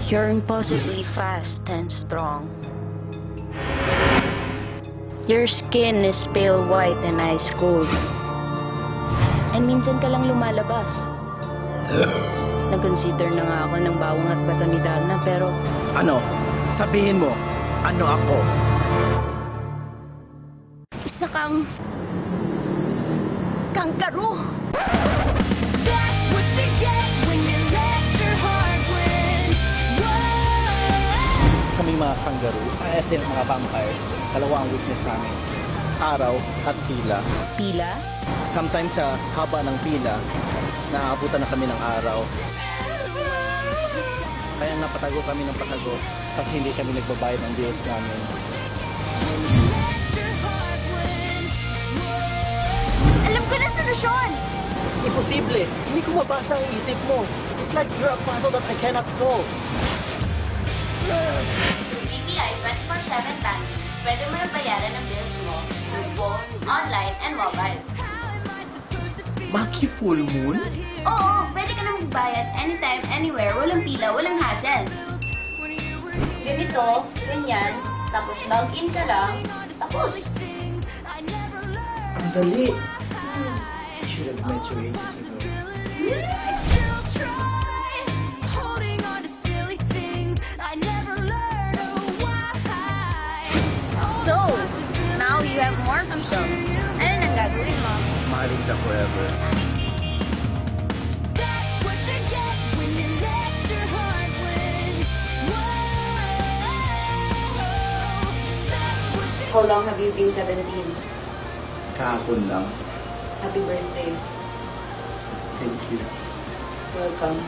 You're impossibly fast and strong. Your skin is pale white and ice cold. And minsan ka lang lumalabas. Nag-consider na nga ako ng bawang at bato ni Darna, pero... Ano? Sabihin mo, ano ako? Isa kang... Kangkaro! Kaming mga kangaroo, as in mga vampires, dalawa ang weakness namin. Araw at pila. Pila? Sometimes sa haba ng pila, naaabutan na kami ng araw. Kaya napatago kami ng patago kasi hindi kami nagbabayad ng bills namin. Alam ko na solusyon! Imposible! Hindi ko mabasa ang isip mo. It's like you're a puzzle that I cannot solve. BPI 24/7 banking. Pwede mo na bayaran ang bills mo through phone, online, and mobile. Maki full moon? Oo, pwede ka nang magbayad anytime, anywhere, walang pila, walang hassle. Ganito, ganyan, tapos log-in ka lang, tapos. Ang dali. Should have met you ages ago. So, now you have more freedom. Ano nang gagawin mo? Mahalin ka forever. How long have you been 17? Kahapon lang. Happy birthday. Thank you. Welcome.